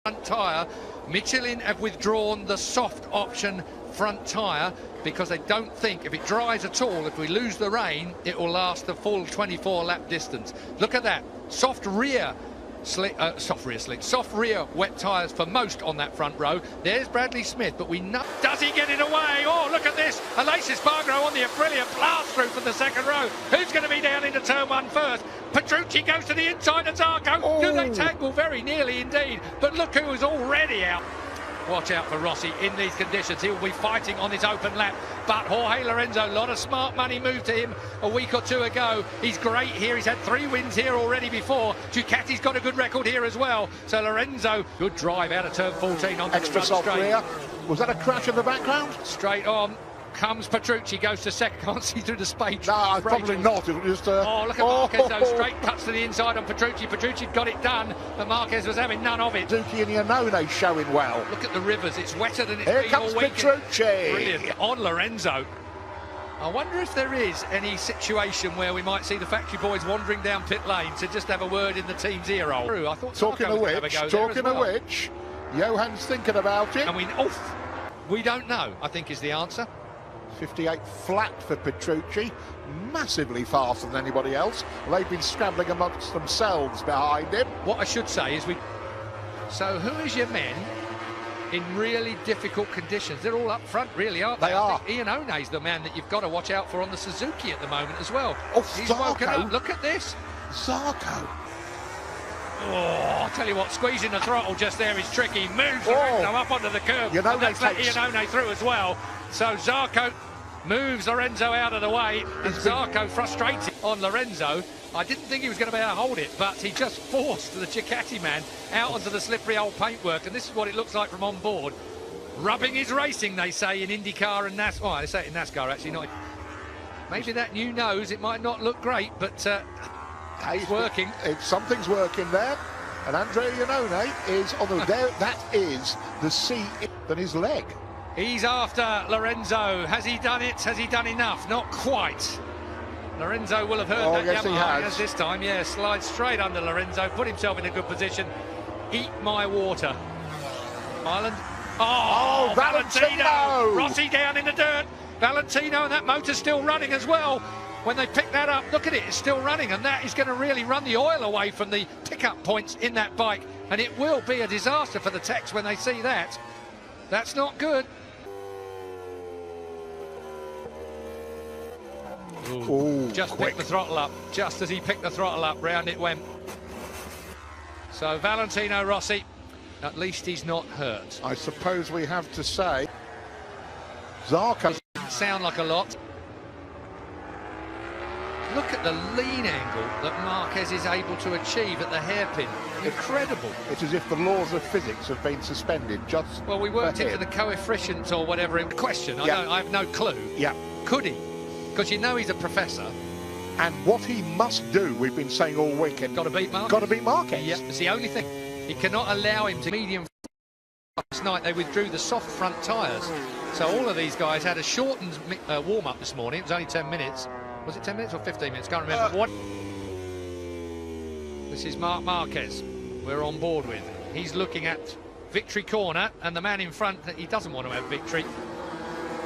front tyre. Michelin have withdrawn the soft option front tyre because they don't think if it dries at all, if we lose the rain, it will last the full 24 lap distance. Look at that, soft rear wet tyres for most on that front row. There's Bradley Smith, but we know. Does he get it away? Oh, look at this. Aleix Spargo on the brilliant blast through from the second row. Who's going to be down into turn one first? Petrucci goes to the inside of Zarco. Oh. Do they tangle? Very nearly indeed. But look who is already out. Watch out for Rossi in these conditions. He'll be fighting on his open lap. But Jorge Lorenzo, a lot of smart money moved to him a week or two ago. He's great here. He's had 3 wins here already before. Ducati's got a good record here as well. So Lorenzo, good drive out of turn 14 onto extra the soft straight. rear. Was that a crash in the background? Straight on. Comes Petrucci, goes to second. Can't see through the space. No, probably not. It was just, oh, look at Marquez, though. Straight cuts to the inside on Petrucci. Petrucci got it done, but Marquez was having none of it. Suzuki and Iannone showing well. Look at the rivers. It's wetter than it's Here been all comes week. Petrucci. Brilliant. On Lorenzo. I wonder if there is any situation where we might see the factory boys wandering down pit lane to just have a word in the team's ear hole. I thought talking of which, Johan's thinking about it. I mean, we don't know, I think is the answer. 58 flat for Petrucci, massively faster than anybody else. They've been scrambling amongst themselves behind him. What I should say is so who is your men in really difficult conditions? They're all up front, really, aren't they? They are. I think Iannone's the man that you've got to watch out for on the Suzuki at the moment as well. Oh, he's Zarco. woken up. Look at this. Zarco. Oh, I'll tell you what, squeezing the throttle just there is tricky. Moves Lorenzo up onto the curb. Let's let Iannone through as well. So Zarco moves Lorenzo out of the way, and Zarco frustrated on Lorenzo. I didn't think he was going to be able to hold it, but he just forced the Ducati man out onto the slippery old paintwork, and this is what it looks like from on board. Rubbing is racing, they say, in IndyCar and NASCAR. Oh, they say it in NASCAR, actually. Not. Maybe that new nose, it might not look great, but it's working. Something's working there, and Andrea Iannone is on the there. That is the C than his leg. He's after Lorenzo. Has he done it? Has he done enough? Not quite. Lorenzo will have heard that. Yes, he has this time. Yeah, slides straight under Lorenzo, put himself in a good position. Eat my water. Ireland. Oh, Valentino! Rossi down in the dirt. Valentino, and that motor's still running as well. When they pick that up, look at it, it's still running, and that is going to really run the oil away from the pickup points in that bike, and it will be a disaster for the techs when they see that. That's not good. Ooh, just picked the throttle up. Just as he picked the throttle up, round it went. So Valentino Rossi, at least he's not hurt. I suppose we have to say Zarco doesn't sound like a lot. Look at the lean angle that Marquez is able to achieve at the hairpin. Incredible. It's as if the laws of physics have been suspended just. Well, we worked into the coefficient or whatever in question. I have no clue. Yeah. Could he? Because you know he's a professor. And what he must do, we've been saying all weekend. Got to beat Marquez. Got to beat Marquez. Yeah, it's the only thing. He cannot allow him to medium. Last night they withdrew the soft front tyres. So all of these guys had a shortened warm-up this morning. It was only 10 minutes. Was it 10 minutes or 15 minutes? Can't remember. What? This is Marc Marquez we're on board with. He's looking at victory corner, and the man in front, he doesn't want to have victory.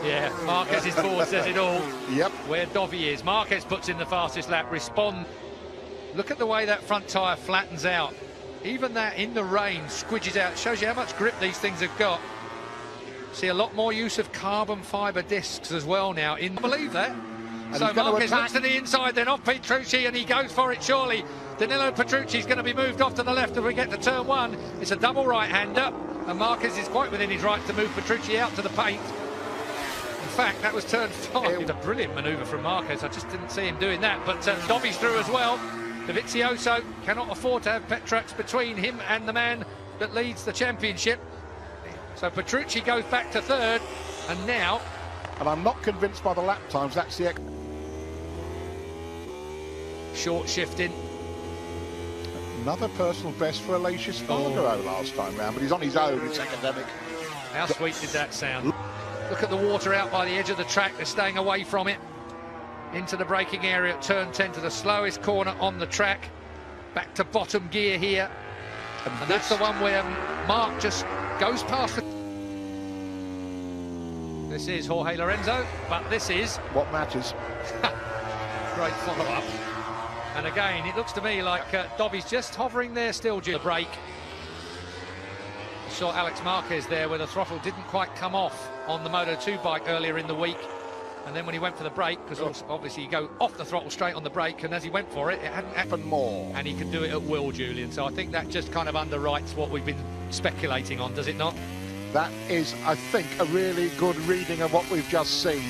Yeah, Marquez's forward says it all. Yep. Where Dovi is. Marquez puts in the fastest lap. Respond. Look at the way that front tyre flattens out. Even that in the rain squidges out. Shows you how much grip these things have got. See a lot more use of carbon fibre discs as well now. I believe that. And so Marquez looks to the inside, then off Petrucci, and he goes for it surely. Danilo Petrucci's going to be moved off to the left as we get to turn one. It's a double right-hander, and Marquez is quite within his right to move Petrucci out to the paint. In fact, that was turn 5. It's a brilliant manoeuvre from Marquez. I just didn't see him doing that, but Dovi's through as well. Dovizioso cannot afford to have Petrax between him and the man that leads the championship. So Petrucci goes back to third, and now... And I'm not convinced by the lap times, that's the... Short shifting. Another personal best for Aleix Spargo last time round, but he's on his own, it's academic. How sweet did that sound? Look at the water out by the edge of the track, they're staying away from it. Into the braking area at turn 10 to the slowest corner on the track. Back to bottom gear here. And that's the one where Mark just goes past the... This is Jorge Lorenzo, but this is... what matters. Great follow-up. And again, it looks to me like Dovi's just hovering there still due to the break. Saw Alex Marquez there where the throttle didn't quite come off on the Moto2 bike earlier in the week. And then when he went for the brake, because obviously you go off the throttle straight on the brake, and as he went for it, it hadn't happened more. And he can do it at will, Julian. So I think that just kind of underwrites what we've been speculating on, does it not? That is, I think, a really good reading of what we've just seen.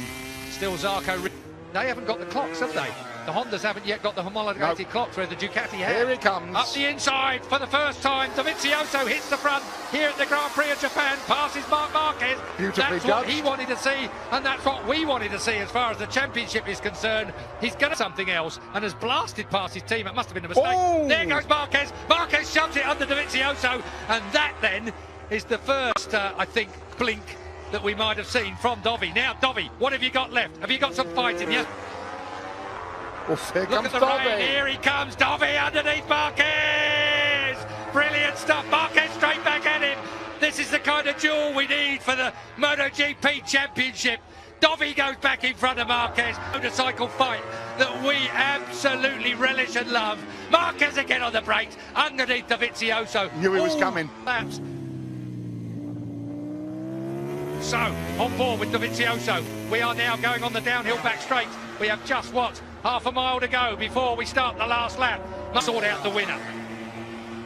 Still Zarco. They haven't got the clocks, have they? The Hondas haven't yet got the homologated clocks where the Ducati have. Here he comes. Up the inside for the first time. Dovizioso hits the front here at the Grand Prix of Japan. Passes Marc Marquez. Beautifully That's judged. what he wanted to see, and that's what we wanted to see as far as the championship is concerned. He's going to something else and has blasted past his team. It must have been a mistake. Oh! There goes Marquez. Marquez shoves it under Dovizioso, and that then is the first, I think, blink that we might have seen from Dovi. Now, Dovi, what have you got left? Have you got some fight in you? Well, here Look comes at the Dovi. rain. Here he comes, Dovi underneath Marquez. Brilliant stuff. Marquez straight back at him. This is the kind of duel we need for the MotoGP Championship. Dovi goes back in front of Marquez. Motorcycle fight that we absolutely relish and love. Marquez again on the brakes underneath Dovizioso. Knew he was coming. Laps. So, on board with Dovizioso. We are now going on the downhill back straight. We have just, what, half a mile to go before we start the last lap. Must sort out the winner.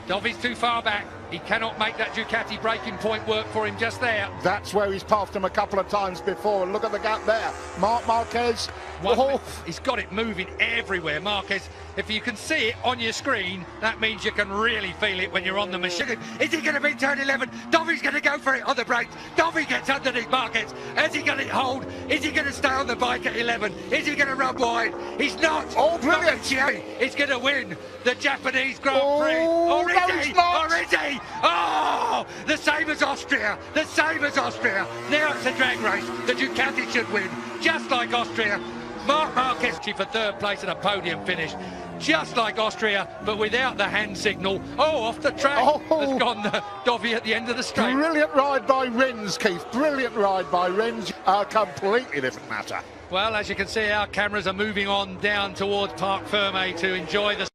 Dovi's too far back. He cannot make that Ducati braking point work for him just there. That's where he's passed him a couple of times before. Look at the gap there. Marc Marquez. He's got it moving everywhere, Marquez. If you can see it on your screen, that means you can really feel it when you're on the machine. Is he going to be turn 11? Dovi's going to go for it on the brakes. Dovi gets underneath Marquez. Is he going to hold? Is he going to stay on the bike at 11? Is he going to run wide? He's not. Oh, brilliant. He's going to win the Japanese Grand Prix. Oh, Or no, is he? he's not. Or is he? Oh, the same as Austria. The same as Austria. Now it's a drag race. The Ducati should win, just like Austria. Marc Marquez for third place and a podium finish, just like Austria, but without the hand signal. Oh, off the track has gone Dovi at the end of the straight. Brilliant ride by Rins, Keith. Brilliant ride by Rins. A completely different matter. Well, as you can see, our cameras are moving on down towards Parc Ferme to enjoy the